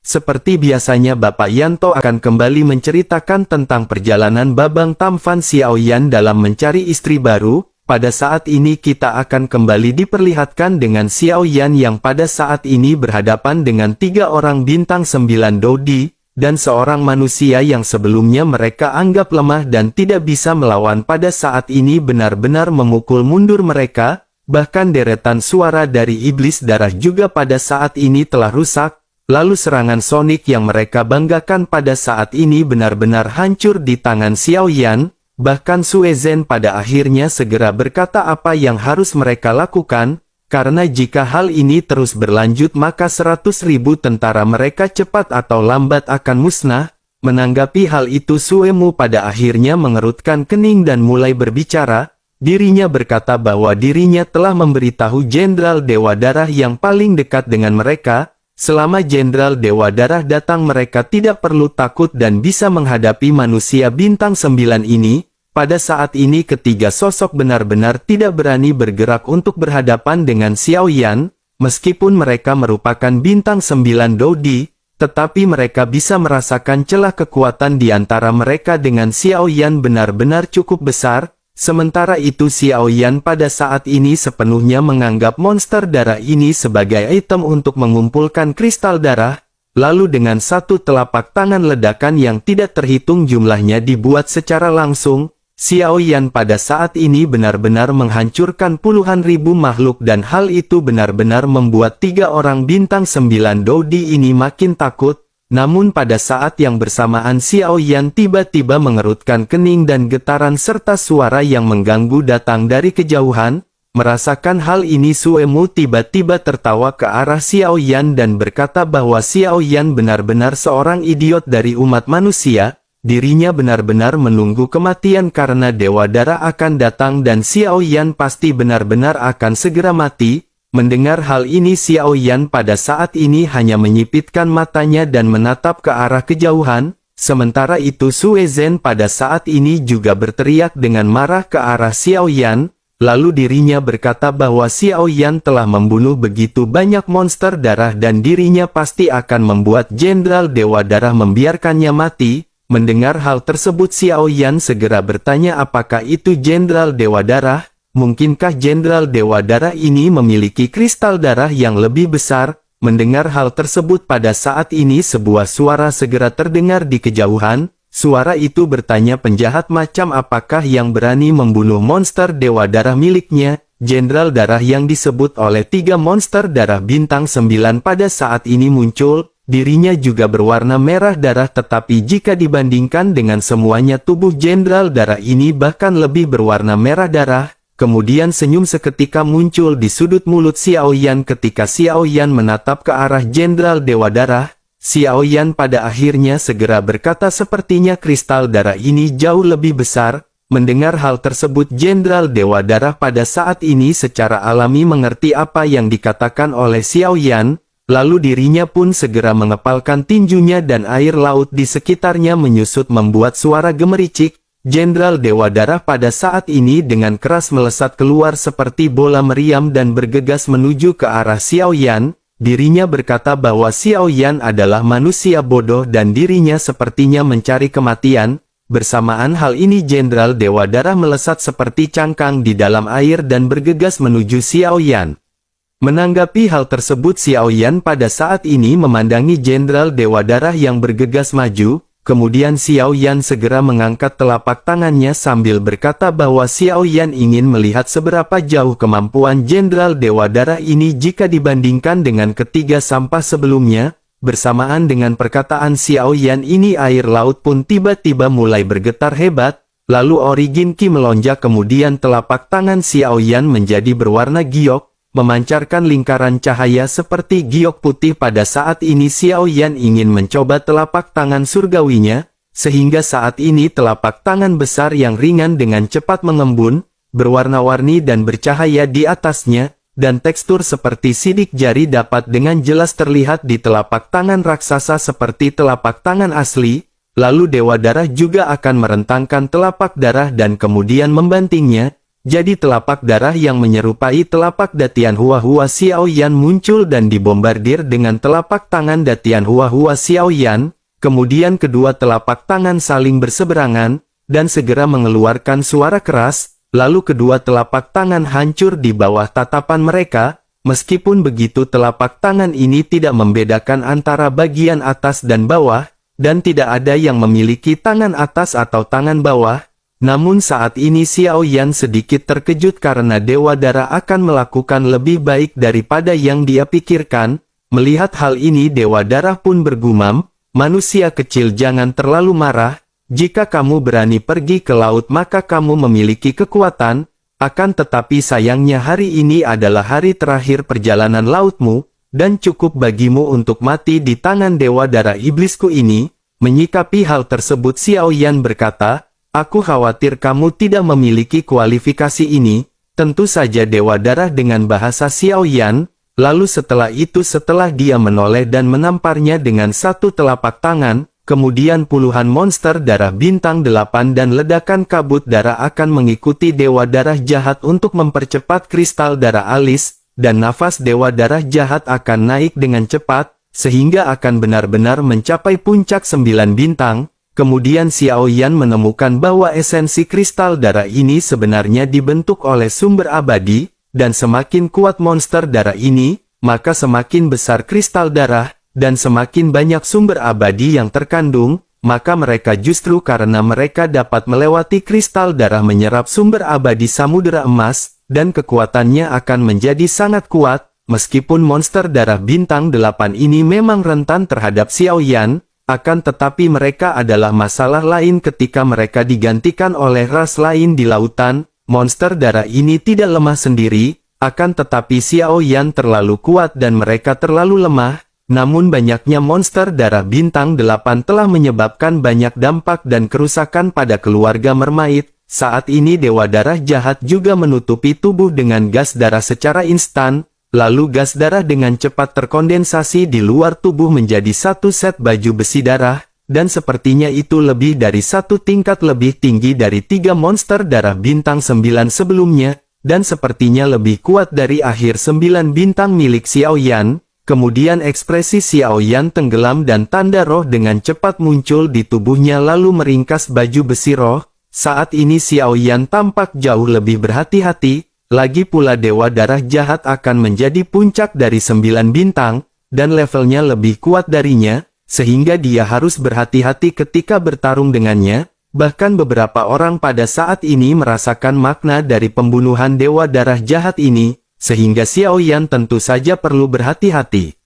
seperti biasanya Bapak Yanto akan kembali menceritakan tentang perjalanan Babang Tamfan Xiaoyan dalam mencari istri baru. Pada saat ini kita akan kembali diperlihatkan dengan Xiaoyan yang pada saat ini berhadapan dengan 3 orang bintang 9 Dodi, dan seorang manusia yang sebelumnya mereka anggap lemah dan tidak bisa melawan pada saat ini benar-benar memukul mundur mereka, bahkan deretan suara dari iblis darah juga pada saat ini telah rusak, lalu serangan Sonic yang mereka banggakan pada saat ini benar-benar hancur di tangan Xiaoyan. Bahkan Suezhen pada akhirnya segera berkata apa yang harus mereka lakukan, karena jika hal ini terus berlanjut maka 100.000 tentara mereka cepat atau lambat akan musnah. Menanggapi hal itu Suemu pada akhirnya mengerutkan kening dan mulai berbicara. Dirinya berkata bahwa dirinya telah memberitahu Jenderal Dewa Darah yang paling dekat dengan mereka, selama Jenderal Dewa Darah datang mereka tidak perlu takut dan bisa menghadapi manusia bintang 9 ini. Pada saat ini ketiga sosok benar-benar tidak berani bergerak untuk berhadapan dengan Xiaoyan, meskipun mereka merupakan bintang 9 Dodi, tetapi mereka bisa merasakan celah kekuatan di antara mereka dengan Xiaoyan benar-benar cukup besar. Sementara itu Xiaoyan pada saat ini sepenuhnya menganggap monster darah ini sebagai item untuk mengumpulkan kristal darah, lalu dengan satu telapak tangan ledakan yang tidak terhitung jumlahnya dibuat secara langsung, Xiaoyan pada saat ini benar-benar menghancurkan puluhan ribu makhluk dan hal itu benar-benar membuat 3 orang bintang 9 Dodi ini makin takut. Namun pada saat yang bersamaan Xiaoyan tiba-tiba mengerutkan kening dan getaran serta suara yang mengganggu datang dari kejauhan. Merasakan hal ini Suemu tiba-tiba tertawa ke arah Xiaoyan dan berkata bahwa Xiaoyan benar-benar seorang idiot dari umat manusia. Dirinya benar-benar menunggu kematian karena Dewa Darah akan datang dan Xiaoyan pasti benar-benar akan segera mati. Mendengar hal ini Xiaoyan pada saat ini hanya menyipitkan matanya dan menatap ke arah kejauhan. Sementara itu Suezhen pada saat ini juga berteriak dengan marah ke arah Xiaoyan. Lalu dirinya berkata bahwa Xiaoyan telah membunuh begitu banyak monster darah dan dirinya pasti akan membuat Jenderal Dewa Darah membiarkannya mati. Mendengar hal tersebut Xiaoyan segera bertanya apakah itu Jenderal Dewa Darah. Mungkinkah Jenderal Dewa Darah ini memiliki kristal darah yang lebih besar? Mendengar hal tersebut pada saat ini sebuah suara segera terdengar di kejauhan. Suara itu bertanya penjahat macam apakah yang berani membunuh monster Dewa Darah miliknya. Jenderal Darah yang disebut oleh 3 monster darah bintang 9 pada saat ini muncul. Dirinya juga berwarna merah darah tetapi jika dibandingkan dengan semuanya tubuh Jenderal Darah ini bahkan lebih berwarna merah darah. Kemudian senyum seketika muncul di sudut mulut Xiaoyan ketika Xiaoyan menatap ke arah Jenderal Dewa Darah. Xiaoyan pada akhirnya segera berkata sepertinya kristal darah ini jauh lebih besar. Mendengar hal tersebut Jenderal Dewa Darah pada saat ini secara alami mengerti apa yang dikatakan oleh Xiaoyan. Lalu dirinya pun segera mengepalkan tinjunya dan air laut di sekitarnya menyusut membuat suara gemericik. Jenderal Dewa Darah pada saat ini dengan keras melesat keluar seperti bola meriam dan bergegas menuju ke arah Xiaoyan. Dirinya berkata bahwa Xiaoyan adalah manusia bodoh dan dirinya sepertinya mencari kematian. Bersamaan hal ini Jenderal Dewa Darah melesat seperti cangkang di dalam air dan bergegas menuju Xiaoyan. Menanggapi hal tersebut Xiaoyan pada saat ini memandangi Jenderal Dewa Darah yang bergegas maju, kemudian Xiaoyan segera mengangkat telapak tangannya sambil berkata bahwa Xiaoyan ingin melihat seberapa jauh kemampuan Jenderal Dewa Darah ini jika dibandingkan dengan ketiga sampah sebelumnya. Bersamaan dengan perkataan Xiaoyan ini air laut pun tiba-tiba mulai bergetar hebat, lalu Origin Ki melonjak kemudian telapak tangan Xiaoyan menjadi berwarna giok, memancarkan lingkaran cahaya seperti giok putih. Pada saat ini Xiaoyan ingin mencoba telapak tangan surgawinya, sehingga saat ini telapak tangan besar yang ringan dengan cepat mengembun, berwarna-warni dan bercahaya di atasnya, dan tekstur seperti sidik jari dapat dengan jelas terlihat di telapak tangan raksasa seperti telapak tangan asli. Lalu Dewa Darah juga akan merentangkan telapak darah dan kemudian membantingnya. jadi telapak darah yang menyerupai telapak datian Hua Xiao Yan muncul dan dibombardir dengan telapak tangan datian Hua Xiao Yan. Kemudian kedua telapak tangan saling berseberangan, dan segera mengeluarkan suara keras, lalu kedua telapak tangan hancur di bawah tatapan mereka. Meskipun begitu telapak tangan ini tidak membedakan antara bagian atas dan bawah, dan tidak ada yang memiliki tangan atas atau tangan bawah. Namun saat ini Xiao Yan sedikit terkejut karena Dewa Darah akan melakukan lebih baik daripada yang dia pikirkan. Melihat hal ini Dewa Darah pun bergumam, "Manusia kecil, jangan terlalu marah. Jika kamu berani pergi ke laut maka kamu memiliki kekuatan. Akan tetapi sayangnya hari ini adalah hari terakhir perjalanan lautmu, dan cukup bagimu untuk mati di tangan Dewa Darah iblisku ini." Menyikapi hal tersebut Xiao Yan berkata, "Aku khawatir kamu tidak memiliki kualifikasi ini." Tentu saja Dewa Darah dengan bahasa Xiao Yan, lalu setelah itu setelah dia menoleh dan menamparnya dengan satu telapak tangan, kemudian puluhan monster darah bintang 8 dan ledakan kabut darah akan mengikuti Dewa Darah jahat untuk mempercepat kristal darah alis, dan nafas Dewa Darah jahat akan naik dengan cepat, sehingga akan benar-benar mencapai puncak 9 bintang. Kemudian Xiao Yan menemukan bahwa esensi kristal darah ini sebenarnya dibentuk oleh sumber abadi, dan semakin kuat monster darah ini, maka semakin besar kristal darah, dan semakin banyak sumber abadi yang terkandung, maka mereka justru karena mereka dapat melewati kristal darah menyerap sumber abadi samudera emas, dan kekuatannya akan menjadi sangat kuat. Meskipun monster darah bintang 8 ini memang rentan terhadap Xiao Yan, akan tetapi mereka adalah masalah lain ketika mereka digantikan oleh ras lain di lautan. Monster darah ini tidak lemah sendiri, akan tetapi Xiao Yan terlalu kuat dan mereka terlalu lemah. Namun banyaknya monster darah bintang 8 telah menyebabkan banyak dampak dan kerusakan pada keluarga Mermaid. Saat ini Dewa Darah jahat juga menutupi tubuh dengan gas darah secara instan, lalu gas darah dengan cepat terkondensasi di luar tubuh menjadi satu set baju besi darah, dan sepertinya itu lebih dari satu tingkat lebih tinggi dari 3 monster darah bintang 9 sebelumnya, dan sepertinya lebih kuat dari akhir 9 bintang milik Xiao Yan. Kemudian ekspresi Xiao Yan tenggelam dan tanda roh dengan cepat muncul di tubuhnya lalu meringkas baju besi roh. Saat ini Xiao Yan tampak jauh lebih berhati-hati, lagi pula Dewa Darah jahat akan menjadi puncak dari 9 bintang, dan levelnya lebih kuat darinya, sehingga dia harus berhati-hati ketika bertarung dengannya. Bahkan beberapa orang pada saat ini merasakan makna dari pembunuhan Dewa Darah jahat ini, sehingga Xiao Yan tentu saja perlu berhati-hati.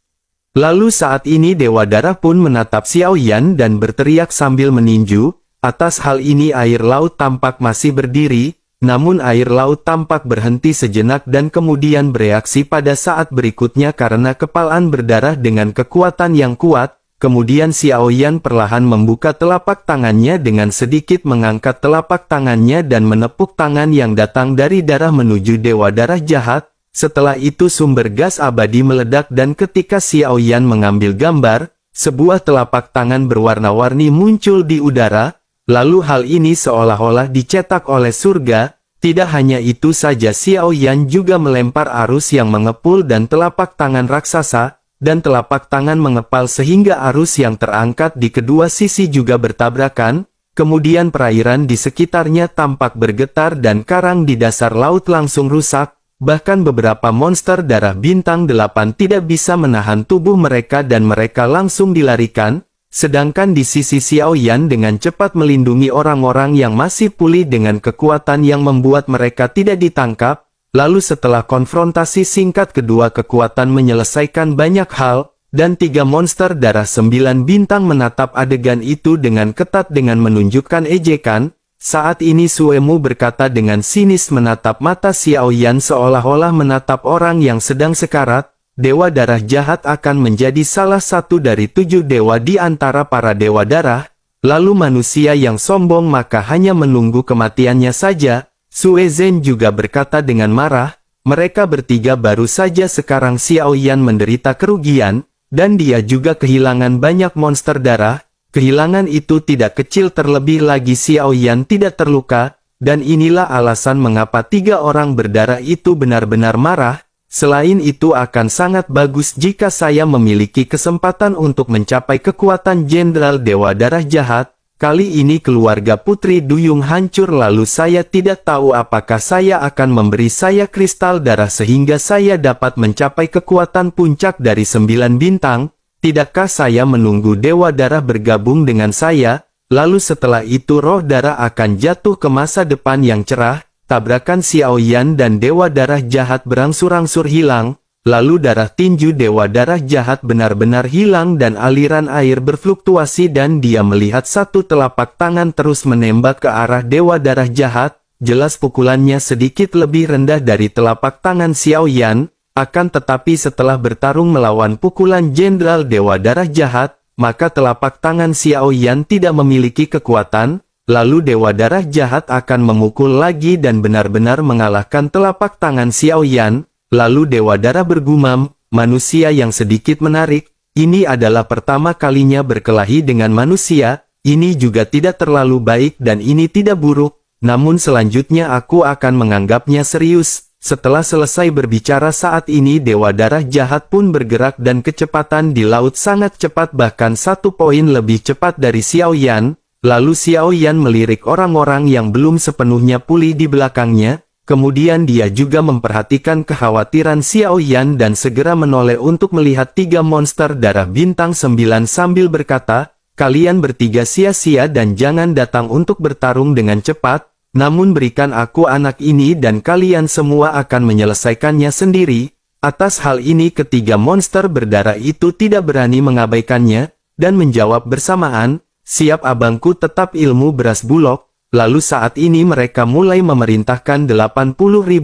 Lalu saat ini Dewa Darah pun menatap Xiao Yan dan berteriak sambil meninju. Atas hal ini air laut tampak masih berdiri, namun air laut tampak berhenti sejenak dan kemudian bereaksi pada saat berikutnya karena kepalan berdarah dengan kekuatan yang kuat. Kemudian Xiao Yan perlahan membuka telapak tangannya dengan sedikit mengangkat telapak tangannya dan menepuk tangan yang datang dari darah menuju Dewa Darah jahat. Setelah itu sumber gas abadi meledak dan ketika Xiao Yan mengambil gambar, sebuah telapak tangan berwarna-warni muncul di udara, lalu hal ini seolah-olah dicetak oleh surga. Tidak hanya itu saja Xiao Yan juga melempar arus yang mengepul dan telapak tangan raksasa, dan telapak tangan mengepal sehingga arus yang terangkat di kedua sisi juga bertabrakan, kemudian perairan di sekitarnya tampak bergetar dan karang di dasar laut langsung rusak. Bahkan beberapa monster darah bintang 8 tidak bisa menahan tubuh mereka dan mereka langsung dilarikan, sedangkan di sisi Xiao Yan dengan cepat melindungi orang-orang yang masih pulih dengan kekuatan yang membuat mereka tidak ditangkap. Lalu setelah konfrontasi singkat kedua kekuatan menyelesaikan banyak hal, dan 3 monster darah 9 bintang menatap adegan itu dengan ketat dengan menunjukkan ejekan. Saat ini Suemu berkata dengan sinis menatap mata Xiao Yan seolah-olah menatap orang yang sedang sekarat. Dewa Darah jahat akan menjadi salah satu dari 7 dewa di antara para Dewa Darah. Lalu manusia yang sombong maka hanya menunggu kematiannya saja. Sue Zhen juga berkata dengan marah, mereka bertiga baru saja sekarang Xiao Yan menderita kerugian, dan dia juga kehilangan banyak monster darah. Kehilangan itu tidak kecil terlebih lagi Xiao Yan tidak terluka, dan inilah alasan mengapa 3 orang berdarah itu benar-benar marah. Selain itu akan sangat bagus jika saya memiliki kesempatan untuk mencapai kekuatan Jenderal Dewa Darah Jahat. Kali ini keluarga Putri Duyung hancur, lalu saya tidak tahu apakah saya akan memberi saya kristal darah sehingga saya dapat mencapai kekuatan puncak dari 9 bintang. Tidakkah saya menunggu Dewa Darah bergabung dengan saya? Lalu setelah itu roh darah akan jatuh ke masa depan yang cerah. Tabrakan Xiao Yan dan Dewa Darah Jahat berangsur-angsur hilang. Lalu darah tinju Dewa Darah Jahat benar-benar hilang dan aliran air berfluktuasi dan dia melihat satu telapak tangan terus menembak ke arah Dewa Darah Jahat. Jelas pukulannya sedikit lebih rendah dari telapak tangan Xiao Yan. Akan tetapi setelah bertarung melawan pukulan Jenderal Dewa Darah Jahat, maka telapak tangan Xiao Yan tidak memiliki kekuatan. Lalu Dewa Darah Jahat akan memukul lagi dan benar-benar mengalahkan telapak tangan Xiao Yan. Lalu Dewa Darah bergumam, manusia yang sedikit menarik, ini adalah pertama kalinya berkelahi dengan manusia, ini juga tidak terlalu baik dan ini tidak buruk, namun selanjutnya aku akan menganggapnya serius. Setelah selesai berbicara saat ini Dewa Darah Jahat pun bergerak dan kecepatan di laut sangat cepat, bahkan 1 poin lebih cepat dari Xiao Yan. Lalu Xiao Yan melirik orang-orang yang belum sepenuhnya pulih di belakangnya. Kemudian dia juga memperhatikan kekhawatiran Xiao Yan dan segera menoleh untuk melihat 3 monster darah bintang 9 sambil berkata, kalian bertiga sia-sia dan jangan datang untuk bertarung dengan cepat, namun berikan aku anak ini dan kalian semua akan menyelesaikannya sendiri. Atas hal ini ketiga monster berdarah itu tidak berani mengabaikannya, dan menjawab bersamaan, siap abangku, tetap ilmu beras bulog. Lalu saat ini mereka mulai memerintahkan 80.000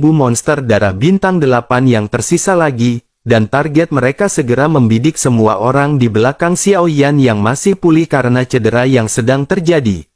monster darah bintang 8 yang tersisa lagi, dan target mereka segera membidik semua orang di belakang Xiao Yan yang masih pulih karena cedera yang sedang terjadi.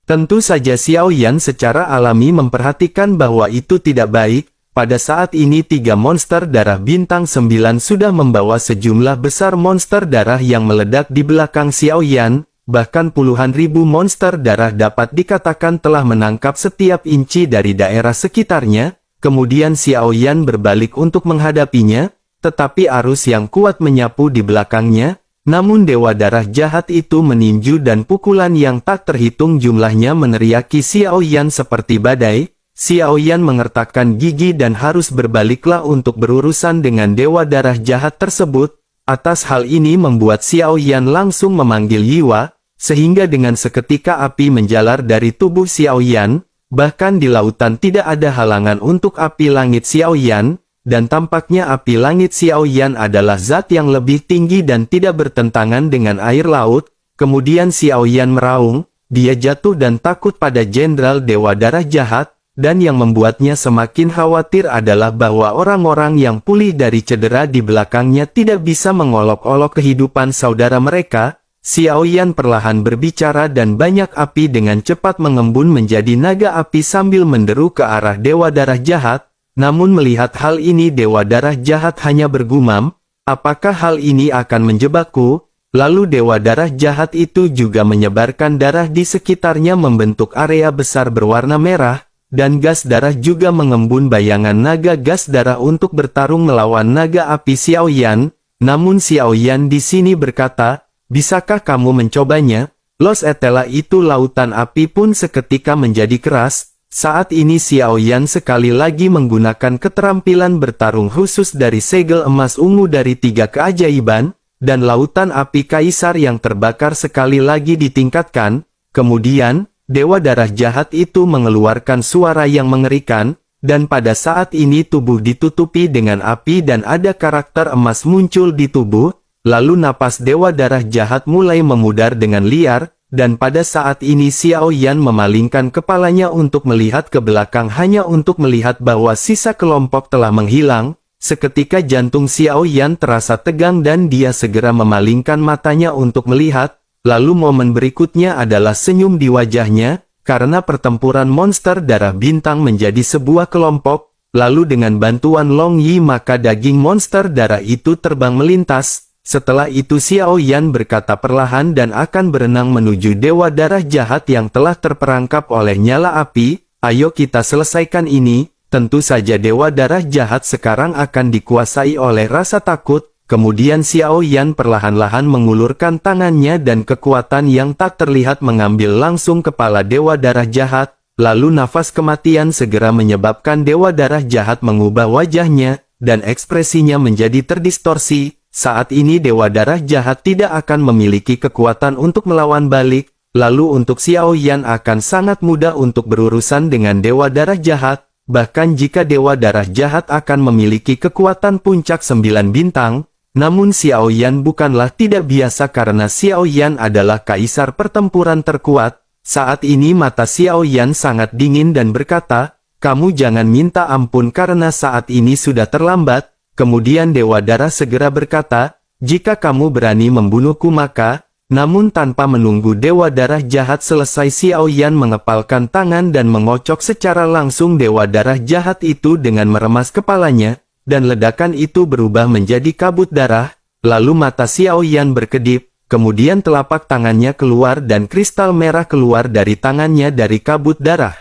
Tentu saja Xiao Yan secara alami memperhatikan bahwa itu tidak baik. Pada saat ini 3 monster darah bintang 9 sudah membawa sejumlah besar monster darah yang meledak di belakang Xiao Yan. Bahkan puluhan ribu monster darah dapat dikatakan telah menangkap setiap inci dari daerah sekitarnya. Kemudian Xiao Yan berbalik untuk menghadapinya, tetapi arus yang kuat menyapu di belakangnya. Namun Dewa Darah Jahat itu meninju dan pukulan yang tak terhitung jumlahnya meneriaki Xiao Yan seperti badai. Xiao Yan mengertakkan gigi dan harus berbaliklah untuk berurusan dengan Dewa Darah Jahat tersebut. Atas hal ini membuat Xiao Yan langsung memanggil Yiwa, sehingga dengan seketika api menjalar dari tubuh Xiao Yan. Bahkan di lautan tidak ada halangan untuk api langit Xiao Yan, dan tampaknya api langit Xiao Yan adalah zat yang lebih tinggi dan tidak bertentangan dengan air laut. Kemudian Xiao Yan meraung, dia jatuh dan takut pada Jenderal Dewa Darah Jahat. Dan yang membuatnya semakin khawatir adalah bahwa orang-orang yang pulih dari cedera di belakangnya tidak bisa mengolok-olok kehidupan saudara mereka. Xiao Yan perlahan berbicara dan banyak api dengan cepat mengembun menjadi naga api sambil menderu ke arah Dewa Darah Jahat. Namun melihat hal ini Dewa Darah Jahat hanya bergumam, apakah hal ini akan menjebakku? Lalu Dewa Darah Jahat itu juga menyebarkan darah di sekitarnya membentuk area besar berwarna merah. Dan gas darah juga mengembun bayangan naga gas darah untuk bertarung melawan naga api Xiao Yan. Namun Xiao Yan di sini berkata, bisakah kamu mencobanya? Los Etela itu lautan api pun seketika menjadi keras. Saat ini Xiao Yan sekali lagi menggunakan keterampilan bertarung khusus dari segel emas ungu dari 3 keajaiban, dan lautan api kaisar yang terbakar sekali lagi ditingkatkan. Kemudian, Dewa Darah Jahat itu mengeluarkan suara yang mengerikan, dan pada saat ini tubuh ditutupi dengan api dan ada karakter emas muncul di tubuh, lalu napas Dewa Darah Jahat mulai memudar dengan liar, dan pada saat ini Xiao Yan memalingkan kepalanya untuk melihat ke belakang hanya untuk melihat bahwa sisa kelompok telah menghilang. Seketika jantung Xiao Yan terasa tegang dan dia segera memalingkan matanya untuk melihat. Lalu momen berikutnya adalah senyum di wajahnya, karena pertempuran monster darah bintang menjadi sebuah kelompok, lalu dengan bantuan Long Yi maka daging monster darah itu terbang melintas. Setelah itu Xiao Yan berkata perlahan dan akan berenang menuju Dewa Darah Jahat yang telah terperangkap oleh nyala api. Ayo kita selesaikan ini." Tentu saja Dewa Darah Jahat sekarang akan dikuasai oleh rasa takut. Kemudian Xiao Yan perlahan-lahan mengulurkan tangannya dan kekuatan yang tak terlihat mengambil langsung kepala Dewa Darah Jahat. Lalu nafas kematian segera menyebabkan Dewa Darah Jahat mengubah wajahnya, dan ekspresinya menjadi terdistorsi. Saat ini Dewa Darah Jahat tidak akan memiliki kekuatan untuk melawan balik. Lalu untuk Xiao Yan akan sangat mudah untuk berurusan dengan Dewa Darah Jahat. Bahkan jika Dewa Darah Jahat akan memiliki kekuatan puncak 9 bintang, namun Xiao Yan bukanlah tidak biasa karena Xiao Yan adalah kaisar pertempuran terkuat. Saat ini mata Xiao Yan sangat dingin dan berkata, "Kamu jangan minta ampun karena saat ini sudah terlambat." Kemudian Dewa Darah segera berkata, "Jika kamu berani membunuhku maka..." Namun tanpa menunggu Dewa Darah Jahat selesai, Xiao Yan mengepalkan tangan dan mengocok secara langsung Dewa Darah Jahat itu dengan meremas kepalanya, dan ledakan itu berubah menjadi kabut darah. Lalu mata Xiao Yan berkedip, kemudian telapak tangannya keluar dan kristal merah keluar dari tangannya dari kabut darah.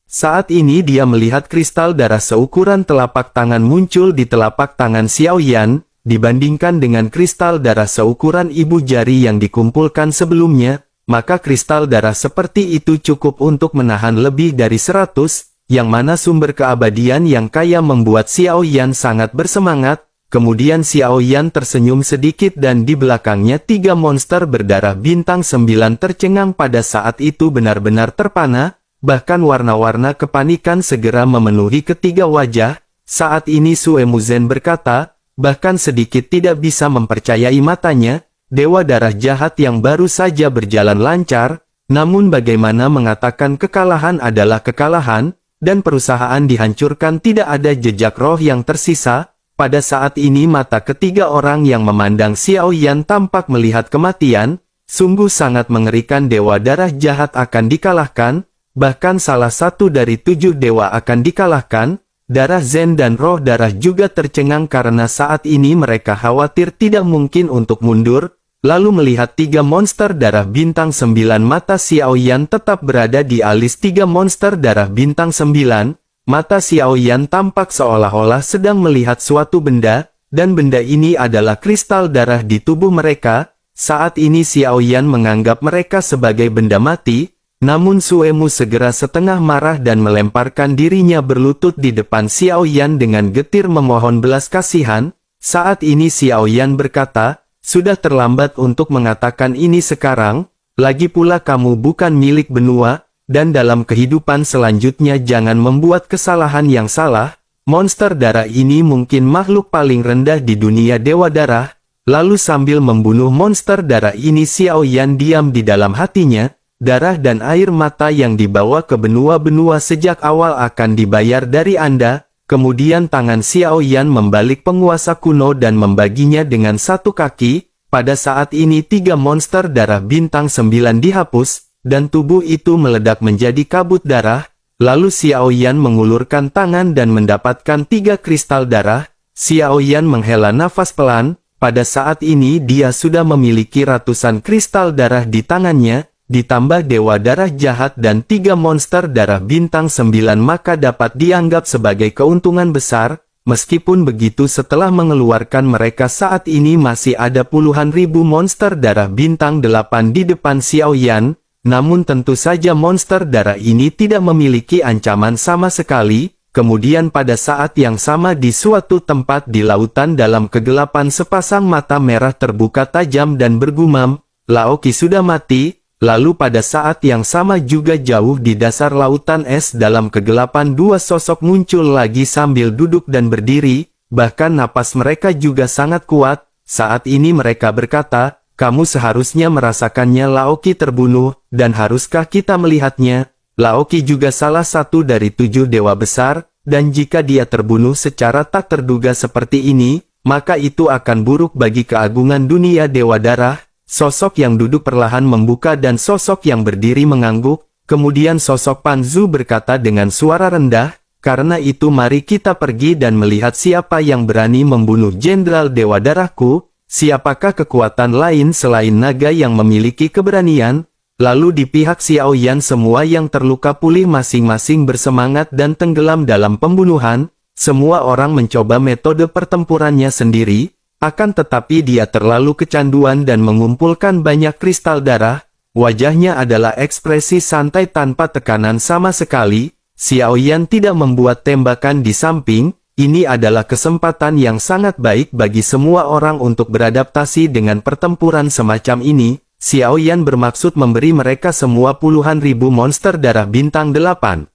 Saat ini dia melihat kristal darah seukuran telapak tangan muncul di telapak tangan Xiao Yan. Dibandingkan dengan kristal darah seukuran ibu jari yang dikumpulkan sebelumnya, maka kristal darah seperti itu cukup untuk menahan lebih dari 100, yang mana sumber keabadian yang kaya membuat Xiao Yan sangat bersemangat. Kemudian Xiao Yan tersenyum sedikit dan di belakangnya 3 monster berdarah bintang 9 tercengang pada saat itu benar-benar terpana, bahkan warna-warna kepanikan segera memenuhi ketiga wajah. Saat ini Sue Muzhen berkata, bahkan sedikit tidak bisa mempercayai matanya, Dewa Darah Jahat yang baru saja berjalan lancar, namun bagaimana mengatakan kekalahan adalah kekalahan, dan perusahaan dihancurkan tidak ada jejak roh yang tersisa. Pada saat ini mata ketiga orang yang memandang Xiao Yan tampak melihat kematian, sungguh sangat mengerikan. Dewa Darah Jahat akan dikalahkan, bahkan salah satu dari 7 dewa akan dikalahkan. Darah Zen dan roh darah juga tercengang karena saat ini mereka khawatir tidak mungkin untuk mundur. Lalu melihat 3 monster darah bintang 9, mata Xiao Yan tetap berada di alis 3 monster darah bintang 9. Mata Xiao Yan tampak seolah-olah sedang melihat suatu benda, dan benda ini adalah kristal darah di tubuh mereka. Saat ini Xiao Yan menganggap mereka sebagai benda mati. Namun Suemu segera setengah marah dan melemparkan dirinya berlutut di depan Xiao Yan dengan getir memohon belas kasihan. Saat ini Xiao Yan berkata, "Sudah terlambat untuk mengatakan ini sekarang, lagi pula kamu bukan milik benua, dan dalam kehidupan selanjutnya jangan membuat kesalahan yang salah. Monster darah ini mungkin makhluk paling rendah di dunia Dewa Darah." Lalu sambil membunuh monster darah ini Xiao Yan diam di dalam hatinya. Darah dan air mata yang dibawa ke benua-benua sejak awal akan dibayar dari Anda. Kemudian tangan Xiao Yan membalik penguasa kuno dan membaginya dengan satu kaki. Pada saat ini 3 monster darah bintang 9 dihapus, dan tubuh itu meledak menjadi kabut darah. Lalu Xiao Yan mengulurkan tangan dan mendapatkan 3 kristal darah. Xiao Yan menghela nafas pelan. Pada saat ini dia sudah memiliki ratusan kristal darah di tangannya. Ditambah Dewa Darah Jahat dan 3 monster darah bintang 9, maka dapat dianggap sebagai keuntungan besar. Meskipun begitu, setelah mengeluarkan mereka saat ini masih ada puluhan ribu monster darah bintang 8 di depan Xiao Yan. Namun tentu saja monster darah ini tidak memiliki ancaman sama sekali. Kemudian pada saat yang sama di suatu tempat di lautan dalam kegelapan sepasang mata merah terbuka tajam dan bergumam, "Laoki sudah mati." Lalu pada saat yang sama juga jauh di dasar lautan es dalam kegelapan 2 sosok muncul lagi sambil duduk dan berdiri, bahkan napas mereka juga sangat kuat. Saat ini mereka berkata, "Kamu seharusnya merasakannya Laoki terbunuh, dan haruskah kita melihatnya?" Laoki juga salah satu dari 7 dewa besar, dan jika dia terbunuh secara tak terduga seperti ini, maka itu akan buruk bagi keagungan dunia Dewa Darah. Sosok yang duduk perlahan membuka dan sosok yang berdiri mengangguk. Kemudian sosok Panzu berkata dengan suara rendah, "Karena itu mari kita pergi dan melihat siapa yang berani membunuh Jenderal Dewa Darahku. Siapakah kekuatan lain selain naga yang memiliki keberanian?" Lalu di pihak Xiao Yan semua yang terluka pulih masing-masing bersemangat dan tenggelam dalam pembunuhan. Semua orang mencoba metode pertempurannya sendiri, akan tetapi dia terlalu kecanduan dan mengumpulkan banyak kristal darah. Wajahnya adalah ekspresi santai tanpa tekanan sama sekali. Xiao Yan tidak membuat tembakan di samping. Ini adalah kesempatan yang sangat baik bagi semua orang untuk beradaptasi dengan pertempuran semacam ini. Xiao Yan bermaksud memberi mereka semua puluhan ribu monster darah bintang 8.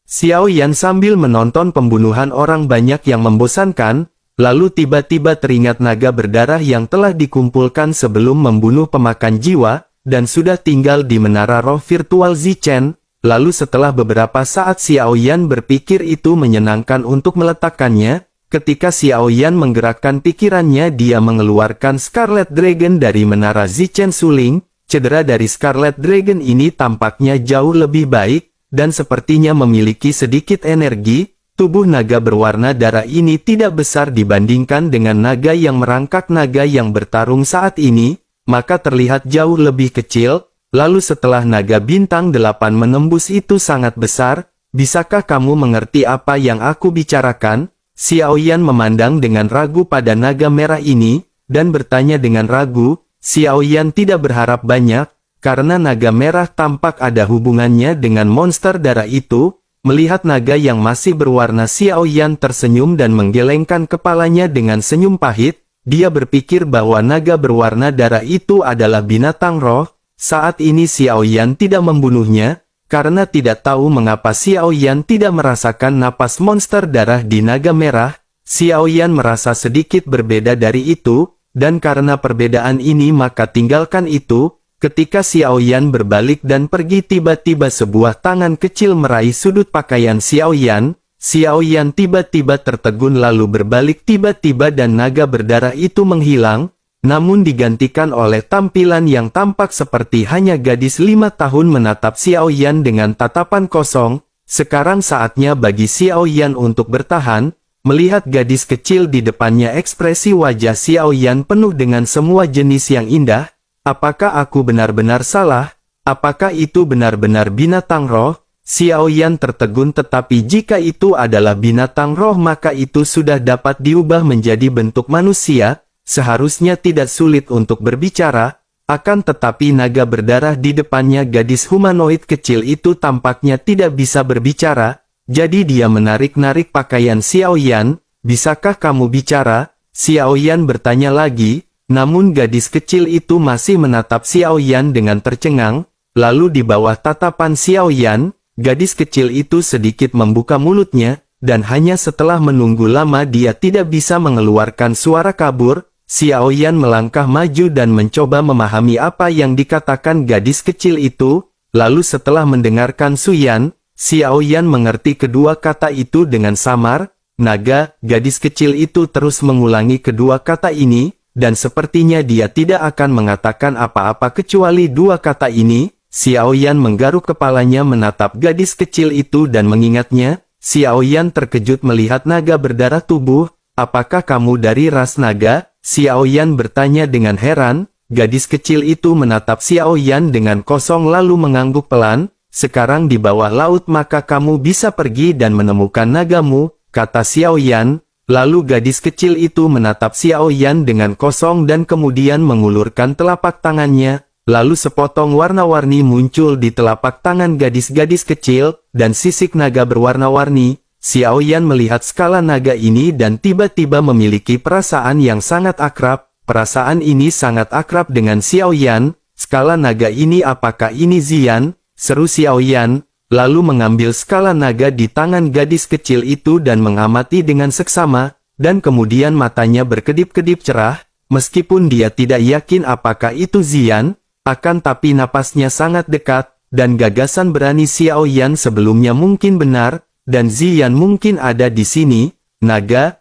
Xiao Yan sambil menonton pembunuhan orang banyak yang membosankan, lalu tiba-tiba teringat naga berdarah yang telah dikumpulkan sebelum membunuh pemakan jiwa, dan sudah tinggal di menara roh virtual Zichen. Lalu setelah beberapa saat Xiao Yan berpikir itu menyenangkan untuk meletakkannya. Ketika Xiao Yan menggerakkan pikirannya, dia mengeluarkan Scarlet Dragon dari menara Zichen Suling. Cedera dari Scarlet Dragon ini tampaknya jauh lebih baik, dan sepertinya memiliki sedikit energi. Tubuh naga berwarna darah ini tidak besar dibandingkan dengan naga yang merangkak. Naga yang bertarung saat ini, maka terlihat jauh lebih kecil. Lalu setelah naga bintang 8 menembus itu sangat besar, bisakah kamu mengerti apa yang aku bicarakan? Xiao Yan memandang dengan ragu pada naga merah ini, dan bertanya dengan ragu. Xiao Yan tidak berharap banyak, karena naga merah tampak ada hubungannya dengan monster darah itu. Melihat naga yang masih berwarna, Xiao Yan tersenyum dan menggelengkan kepalanya dengan senyum pahit. Dia berpikir bahwa naga berwarna darah itu adalah binatang roh. Saat ini Xiao Yan tidak membunuhnya, karena tidak tahu mengapa Xiao Yan tidak merasakan napas monster darah di naga merah. Xiao Yan merasa sedikit berbeda dari itu, dan karena perbedaan ini maka tinggalkan itu. Ketika Xiao Yan berbalik dan pergi, tiba-tiba sebuah tangan kecil meraih sudut pakaian Xiao Yan. Xiao Yan tiba-tiba tertegun lalu berbalik tiba-tiba dan naga berdarah itu menghilang. Namun digantikan oleh tampilan yang tampak seperti hanya gadis 5 tahun menatap Xiao Yan dengan tatapan kosong. Sekarang saatnya bagi Xiao Yan untuk bertahan. Melihat gadis kecil di depannya, ekspresi wajah Xiao Yan penuh dengan semua jenis yang indah. Apakah aku benar-benar salah? Apakah itu benar-benar binatang roh? Xiao Yan tertegun, tetapi jika itu adalah binatang roh maka itu sudah dapat diubah menjadi bentuk manusia. Seharusnya tidak sulit untuk berbicara, akan tetapi naga berdarah di depannya gadis humanoid kecil itu tampaknya tidak bisa berbicara, jadi dia menarik-narik pakaian Xiao Yan. Bisakah kamu bicara? Xiao Yan bertanya lagi, namun gadis kecil itu masih menatap Xiao Yan dengan tercengang. Lalu di bawah tatapan Xiao Yan, gadis kecil itu sedikit membuka mulutnya, dan hanya setelah menunggu lama dia tidak bisa mengeluarkan suara kabur. Xiao Yan melangkah maju dan mencoba memahami apa yang dikatakan gadis kecil itu. Lalu setelah mendengarkan Su Yan, Xiao Yan mengerti kedua kata itu dengan samar. Naga, gadis kecil itu terus mengulangi kedua kata ini, dan sepertinya dia tidak akan mengatakan apa-apa kecuali dua kata ini. Xiao Yan menggaruk kepalanya menatap gadis kecil itu dan mengingatnya. Xiao Yan terkejut melihat naga berdarah tubuh. Apakah kamu dari ras naga? Xiao Yan bertanya dengan heran. Gadis kecil itu menatap Xiao Yan dengan kosong lalu mengangguk pelan. Sekarang di bawah laut maka kamu bisa pergi dan menemukan nagamu, kata Xiao Yan. Lalu gadis kecil itu menatap Xiao Yan dengan kosong dan kemudian mengulurkan telapak tangannya. Lalu sepotong warna-warni muncul di telapak tangan gadis-gadis kecil, dan sisik naga berwarna-warni. Xiao Yan melihat skala naga ini dan tiba-tiba memiliki perasaan yang sangat akrab. Perasaan ini sangat akrab dengan Xiao Yan. Skala naga ini, apakah ini Ziyan? Seru Xiao Yan, lalu mengambil skala naga di tangan gadis kecil itu dan mengamati dengan seksama, dan kemudian matanya berkedip-kedip cerah. Meskipun dia tidak yakin apakah itu Ziyan, akan tapi napasnya sangat dekat, dan gagasan berani Xiao Yan sebelumnya mungkin benar. Dan Ziyan mungkin ada di sini. Naga,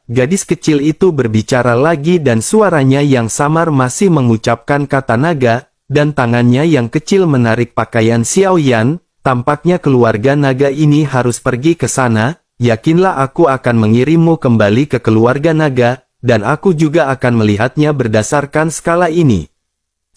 gadis kecil itu berbicara lagi dan suaranya yang samar masih mengucapkan kata naga, dan tangannya yang kecil menarik pakaian Xiao Yan. Tampaknya keluarga naga ini harus pergi ke sana. Yakinlah aku akan mengirimmu kembali ke keluarga naga, dan aku juga akan melihatnya berdasarkan skala ini.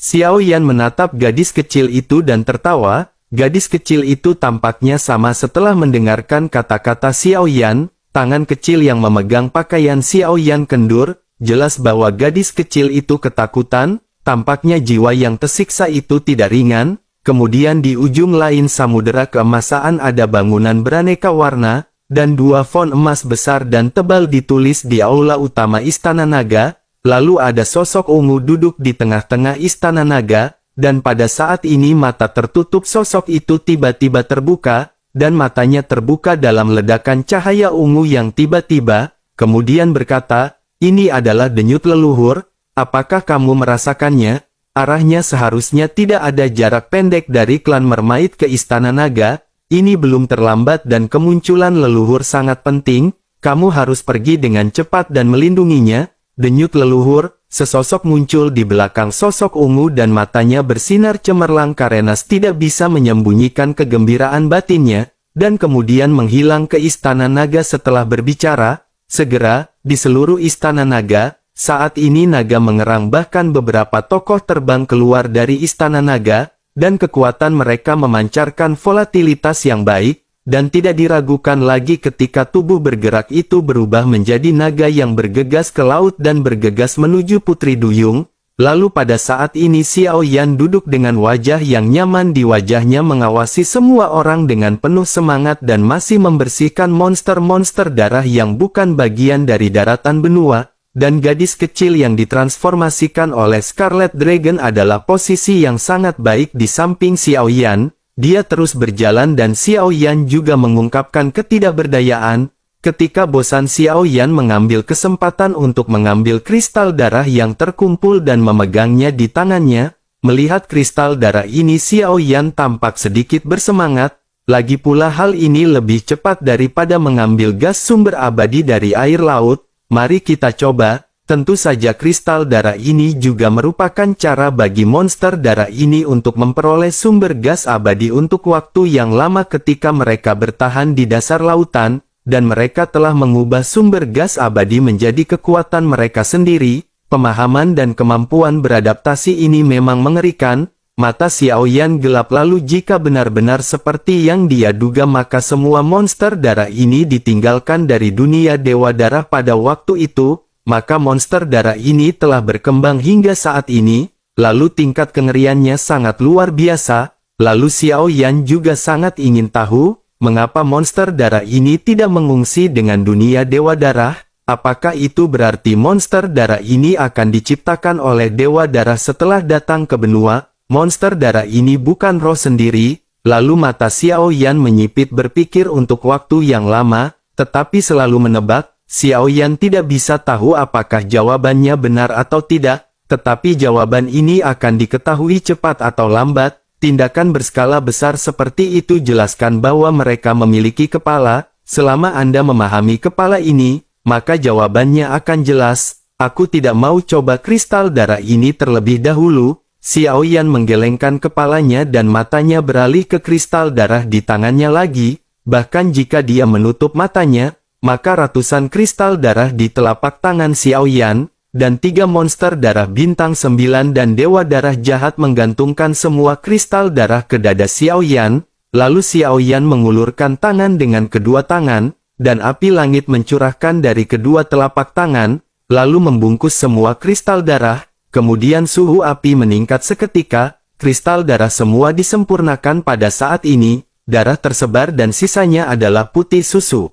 Xiao Yan menatap gadis kecil itu dan tertawa. Gadis kecil itu tampaknya sama setelah mendengarkan kata-kata Xiao Yan. Tangan kecil yang memegang pakaian Xiao Yan kendur. Jelas bahwa gadis kecil itu ketakutan. Tampaknya jiwa yang tersiksa itu tidak ringan. Kemudian di ujung lain samudera keemasan ada bangunan beraneka warna, dan dua font emas besar dan tebal ditulis di aula utama Istana Naga. Lalu ada sosok ungu duduk di tengah-tengah Istana Naga, dan pada saat ini mata tertutup sosok itu tiba-tiba terbuka, dan matanya terbuka dalam ledakan cahaya ungu yang tiba-tiba, kemudian berkata, "Ini adalah denyut leluhur, apakah kamu merasakannya?" Arahnya seharusnya tidak ada jarak pendek dari klan Mermaid ke Istana Naga. Ini belum terlambat dan kemunculan leluhur sangat penting. Kamu harus pergi dengan cepat dan melindunginya. Denyut leluhur, sesosok muncul di belakang sosok ungu dan matanya bersinar cemerlang karena tidak bisa menyembunyikan kegembiraan batinnya, dan kemudian menghilang ke Istana Naga setelah berbicara. Segera, di seluruh Istana Naga, saat ini naga mengerang, bahkan beberapa tokoh terbang keluar dari Istana Naga, dan kekuatan mereka memancarkan volatilitas yang baik, dan tidak diragukan lagi ketika tubuh bergerak itu berubah menjadi naga yang bergegas ke laut dan bergegas menuju Putri Duyung. Lalu pada saat ini Xiao Yan duduk dengan wajah yang nyaman di wajahnya mengawasi semua orang dengan penuh semangat dan masih membersihkan monster-monster darah yang bukan bagian dari daratan benua. Dan gadis kecil yang ditransformasikan oleh Scarlet Dragon adalah posisi yang sangat baik di samping Xiao Yan. Dia terus berjalan dan Xiao Yan juga mengungkapkan ketidakberdayaan. Ketika bosan, Xiao Yan mengambil kesempatan untuk mengambil kristal darah yang terkumpul dan memegangnya di tangannya. Melihat kristal darah ini, Xiao Yan tampak sedikit bersemangat. Lagi pula hal ini lebih cepat daripada mengambil gas sumber abadi dari air laut. Mari kita coba. Tentu saja kristal darah ini juga merupakan cara bagi monster darah ini untuk memperoleh sumber gas abadi untuk waktu yang lama ketika mereka bertahan di dasar lautan, dan mereka telah mengubah sumber gas abadi menjadi kekuatan mereka sendiri. Pemahaman dan kemampuan beradaptasi ini memang mengerikan. Mata Xiao Yan gelap, lalu jika benar-benar seperti yang dia duga, maka semua monster darah ini ditinggalkan dari dunia Dewa Darah pada waktu itu, maka monster darah ini telah berkembang hingga saat ini, lalu tingkat kengeriannya sangat luar biasa. Lalu Xiao Yan juga sangat ingin tahu, mengapa monster darah ini tidak mengungsi dengan dunia Dewa Darah? Apakah itu berarti monster darah ini akan diciptakan oleh Dewa Darah setelah datang ke benua? Monster darah ini bukan roh sendiri. Lalu mata Xiao Yan menyipit berpikir untuk waktu yang lama, tetapi selalu menebak. Xiao Yan tidak bisa tahu apakah jawabannya benar atau tidak, tetapi jawaban ini akan diketahui cepat atau lambat. Tindakan berskala besar seperti itu jelaskan bahwa mereka memiliki kepala. Selama Anda memahami kepala ini, maka jawabannya akan jelas. Aku tidak mau coba kristal darah ini terlebih dahulu. Xiao Yan menggelengkan kepalanya dan matanya beralih ke kristal darah di tangannya lagi. Bahkan jika dia menutup matanya, maka ratusan kristal darah di telapak tangan Xiao Yan, dan 3 monster darah bintang 9 dan dewa darah jahat menggantungkan semua kristal darah ke dada Xiao Yan. Lalu Xiao Yan mengulurkan tangan dengan kedua tangan, dan api langit mencurahkan dari kedua telapak tangan, lalu membungkus semua kristal darah. Kemudian suhu api meningkat seketika, kristal darah semua disempurnakan pada saat ini, darah tersebar dan sisanya adalah putih susu.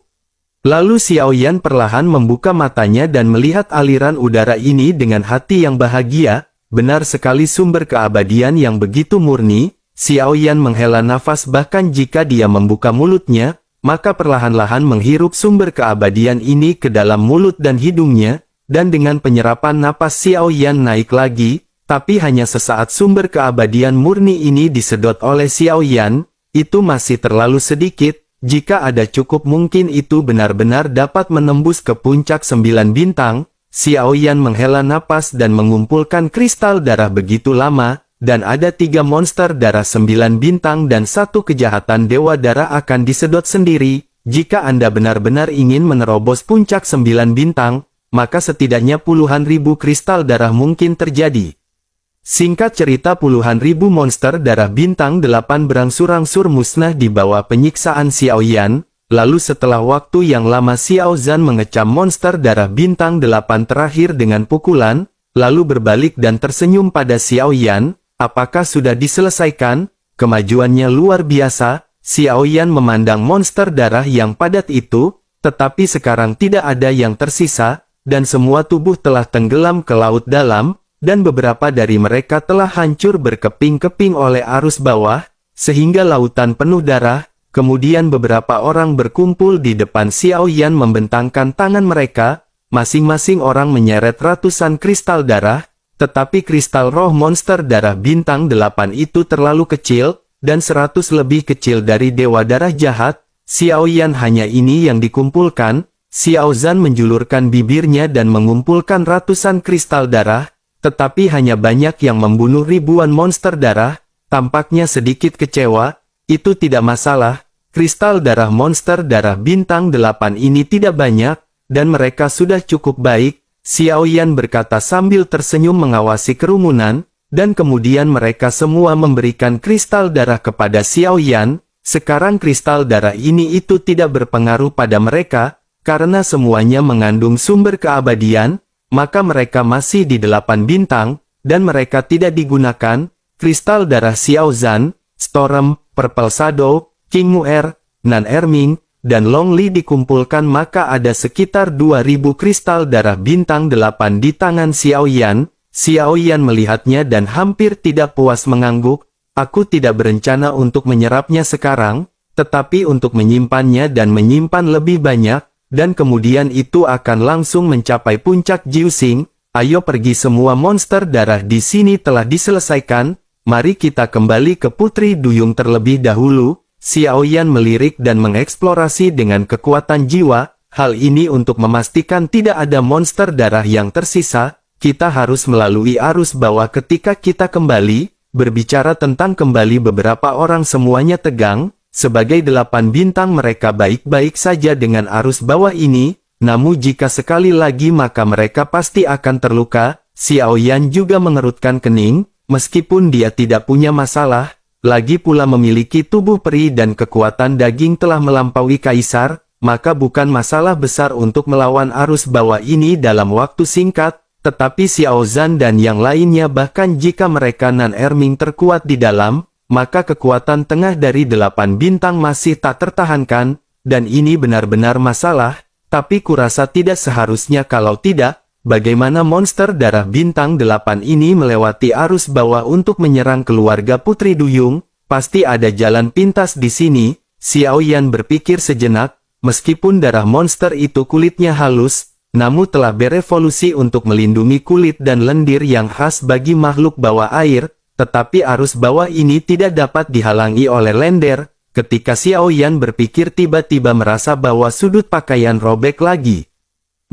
Lalu Xiao Yan perlahan membuka matanya dan melihat aliran udara ini dengan hati yang bahagia. Benar sekali, sumber keabadian yang begitu murni. Xiao Yan menghela nafas, bahkan jika dia membuka mulutnya, maka perlahan-lahan menghirup sumber keabadian ini ke dalam mulut dan hidungnya. Dan dengan penyerapan napas Xiao Yan naik lagi, tapi hanya sesaat sumber keabadian murni ini disedot oleh Xiao Yan, itu masih terlalu sedikit. Jika ada cukup mungkin itu benar-benar dapat menembus ke puncak 9 bintang. Xiao Yan menghela napas dan mengumpulkan kristal darah begitu lama, dan ada 3 monster darah 9 bintang dan 1 kejahatan dewa darah akan disedot sendiri. Jika Anda benar-benar ingin menerobos puncak 9 bintang, maka setidaknya puluhan ribu kristal darah mungkin terjadi. Singkat cerita, puluhan ribu monster darah bintang 8 berangsur-angsur musnah di bawah penyiksaan Xiao Yan. Lalu setelah waktu yang lama Xiao Zhan mengecam monster darah bintang 8 terakhir dengan pukulan, lalu berbalik dan tersenyum pada Xiao Yan. Apakah sudah diselesaikan? Kemajuannya luar biasa. Xiao Yan memandang monster darah yang padat itu, tetapi sekarang tidak ada yang tersisa, dan semua tubuh telah tenggelam ke laut dalam, dan beberapa dari mereka telah hancur berkeping-keping oleh arus bawah, sehingga lautan penuh darah. Kemudian beberapa orang berkumpul di depan Xiao Yan membentangkan tangan mereka, masing-masing orang menyeret ratusan kristal darah, tetapi kristal roh monster darah bintang 8 itu terlalu kecil, dan 100 lebih kecil dari dewa darah jahat. Xiao Yan hanya ini yang dikumpulkan. Xiao Zhan menjulurkan bibirnya dan mengumpulkan ratusan kristal darah, tetapi hanya banyak yang membunuh ribuan monster darah. Tampaknya sedikit kecewa. Itu tidak masalah, kristal darah monster darah bintang 8 ini tidak banyak, dan mereka sudah cukup baik, Xiao Yan berkata sambil tersenyum mengawasi kerumunan, dan kemudian mereka semua memberikan kristal darah kepada Xiao Yan. Sekarang kristal darah ini itu tidak berpengaruh pada mereka, karena semuanya mengandung sumber keabadian, maka mereka masih di 8 bintang, dan mereka tidak digunakan. Kristal darah Xiao Zhan, Storm, Purple Shadow, King Muer, Nan Erming, dan Long Li dikumpulkan, maka ada sekitar 2000 kristal darah bintang 8 di tangan Xiao Yan. Xiao Yan melihatnya dan hampir tidak puas mengangguk. Aku tidak berencana untuk menyerapnya sekarang, tetapi untuk menyimpannya dan menyimpan lebih banyak, dan kemudian itu akan langsung mencapai puncak Jiuxing. Ayo pergi, semua monster darah di sini telah diselesaikan. Mari kita kembali ke Putri Duyung terlebih dahulu. Xiao Yan melirik dan mengeksplorasi dengan kekuatan jiwa. Hal ini untuk memastikan tidak ada monster darah yang tersisa. Kita harus melalui arus bawah ketika kita kembali. Berbicara tentang kembali, beberapa orang semuanya tegang. Sebagai 8 bintang mereka baik-baik saja dengan arus bawah ini. Namun jika sekali lagi maka mereka pasti akan terluka. Xiao Yan juga mengerutkan kening. Meskipun dia tidak punya masalah, lagi pula memiliki tubuh peri dan kekuatan daging telah melampaui kaisar, maka bukan masalah besar untuk melawan arus bawah ini dalam waktu singkat. Tetapi Xiao Zhan dan yang lainnya, bahkan jika mereka Nan Erming terkuat di dalam, maka kekuatan tengah dari 8 bintang masih tak tertahankan, dan ini benar-benar masalah. Tapi kurasa tidak seharusnya. Kalau tidak, bagaimana monster darah bintang 8 ini melewati arus bawah untuk menyerang keluarga Putri Duyung? Pasti ada jalan pintas di sini. Xiao Yan berpikir sejenak. Meskipun darah monster itu kulitnya halus, namun telah berevolusi untuk melindungi kulit dan lendir yang khas bagi makhluk bawah air, tetapi arus bawah ini tidak dapat dihalangi oleh lender. Ketika Xiao Yan berpikir, tiba-tiba merasa bahwa sudut pakaian robek lagi.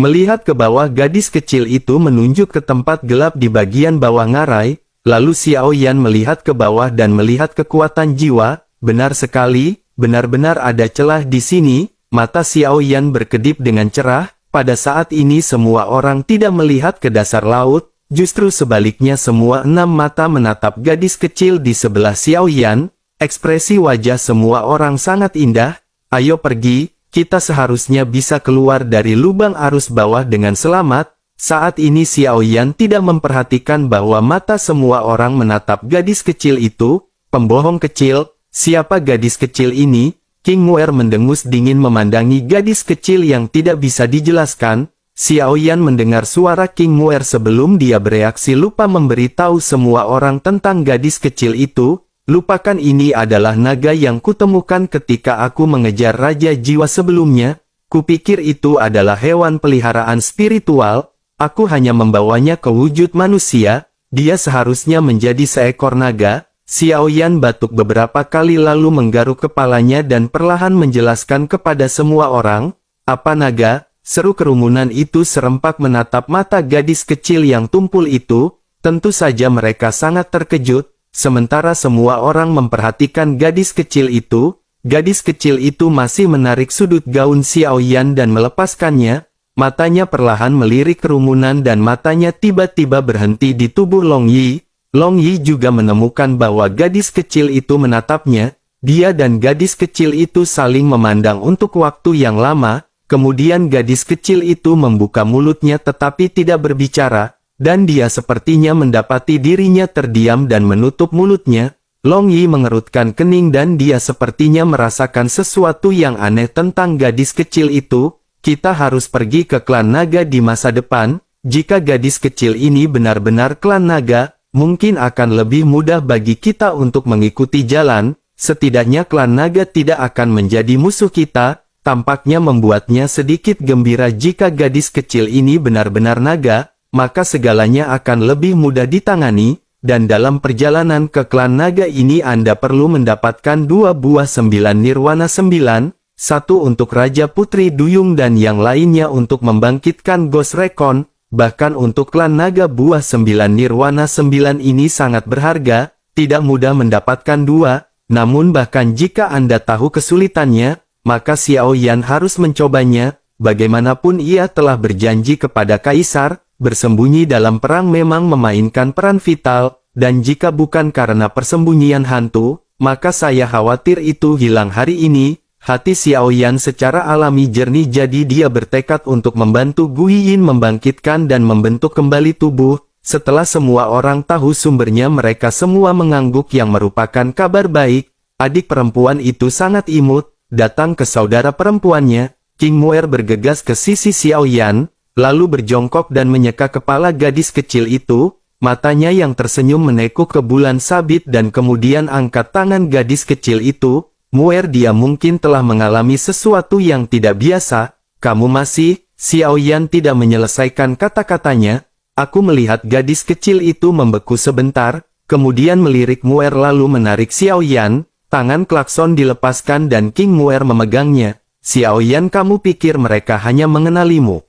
Melihat ke bawah, gadis kecil itu menunjuk ke tempat gelap di bagian bawah ngarai. Lalu Xiao Yan melihat ke bawah dan melihat kekuatan jiwa. Benar sekali, benar-benar ada celah di sini. Mata Xiao Yan berkedip dengan cerah. Pada saat ini semua orang tidak melihat ke dasar laut. Justru sebaliknya, semua 6 mata menatap gadis kecil di sebelah Xiao Yan. Ekspresi wajah semua orang sangat indah. Ayo pergi. Kita seharusnya bisa keluar dari lubang arus bawah dengan selamat. Saat ini Xiao Yan tidak memperhatikan bahwa mata semua orang menatap gadis kecil itu. Pembohong kecil, siapa gadis kecil ini? King Muer mendengus dingin memandangi gadis kecil yang tidak bisa dijelaskan. Xiao Yan mendengar suara King Muer sebelum dia bereaksi, lupa memberitahu semua orang tentang gadis kecil itu. Lupakan, ini adalah naga yang kutemukan ketika aku mengejar Raja Jiwa sebelumnya. Kupikir itu adalah hewan peliharaan spiritual. Aku hanya membawanya ke wujud manusia. Dia seharusnya menjadi seekor naga. Xiao Yan batuk beberapa kali lalu menggaruk kepalanya dan perlahan menjelaskan kepada semua orang. Apa naga? Seru kerumunan itu serempak menatap mata gadis kecil yang tumpul itu. Tentu saja mereka sangat terkejut. Sementara semua orang memperhatikan gadis kecil itu, gadis kecil itu masih menarik sudut gaun Xiao Yan dan melepaskannya. Matanya perlahan melirik kerumunan dan matanya tiba-tiba berhenti di tubuh Long Yi. Long Yi juga menemukan bahwa gadis kecil itu menatapnya. Dia dan gadis kecil itu saling memandang untuk waktu yang lama, kemudian gadis kecil itu membuka mulutnya tetapi tidak berbicara, dan dia sepertinya mendapati dirinya terdiam dan menutup mulutnya. Long Yi mengerutkan kening dan dia sepertinya merasakan sesuatu yang aneh tentang gadis kecil itu. Kita harus pergi ke klan naga di masa depan. Jika gadis kecil ini benar-benar klan naga, mungkin akan lebih mudah bagi kita untuk mengikuti jalan. Setidaknya klan naga tidak akan menjadi musuh kita. Tampaknya membuatnya sedikit gembira jika gadis kecil ini benar-benar naga, maka segalanya akan lebih mudah ditangani. Dan dalam perjalanan ke klan naga ini Anda perlu mendapatkan 2 buah 9 nirwana 9, satu untuk Raja Putri Duyung dan yang lainnya untuk membangkitkan Ghost Recon. Bahkan untuk klan naga buah 9 nirwana 9 ini sangat berharga, tidak mudah mendapatkan 2, namun bahkan jika Anda tahu kesulitannya, maka Xiao Yan harus mencobanya. Bagaimanapun ia telah berjanji kepada Kaisar, bersembunyi dalam perang memang memainkan peran vital, dan jika bukan karena persembunyian hantu, maka saya khawatir itu hilang hari ini. Hati Xiao Yan secara alami jernih jadi dia bertekad untuk membantu Gu Yin membangkitkan dan membentuk kembali tubuh. Setelah semua orang tahu sumbernya mereka semua mengangguk yang merupakan kabar baik. Adik perempuan itu sangat imut, datang ke saudara perempuannya. King Muer bergegas ke sisi Xiao Yan, lalu berjongkok dan menyeka kepala gadis kecil itu. Matanya yang tersenyum menekuk ke bulan sabit dan kemudian angkat tangan gadis kecil itu. Muer, dia mungkin telah mengalami sesuatu yang tidak biasa. Kamu masih? Xiao Yan tidak menyelesaikan kata-katanya. Aku melihat gadis kecil itu membeku sebentar, kemudian melirik Muer lalu menarik Xiao Yan. Tangan klakson dilepaskan dan King Muer memegangnya. Xiao Yan, kamu pikir mereka hanya mengenalimu?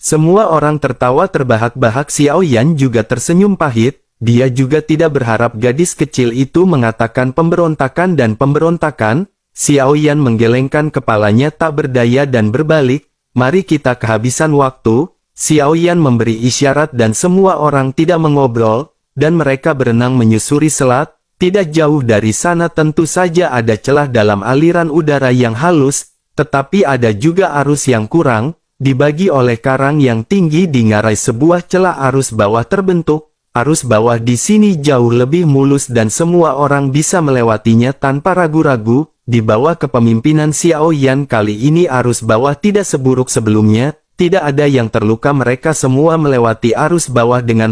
Semua orang tertawa terbahak-bahak. Xiao Yan juga tersenyum pahit. Dia juga tidak berharap gadis kecil itu mengatakan pemberontakan dan pemberontakan. Xiao Yan menggelengkan kepalanya tak berdaya dan berbalik. Mari kita kehabisan waktu. Xiao Yan memberi isyarat dan semua orang tidak mengobrol, dan mereka berenang menyusuri selat. Tidak jauh dari sana tentu saja ada celah dalam aliran udara yang halus, tetapi ada juga arus yang kurang, dibagi oleh karang yang tinggi di ngarai sebuah celah arus bawah terbentuk. Arus bawah di sini jauh lebih mulus dan semua orang bisa melewatinya tanpa ragu-ragu. Di bawah kepemimpinan Xiao Yan kali ini arus bawah tidak seburuk sebelumnya, tidak ada yang terluka, mereka semua melewati arus bawah dengan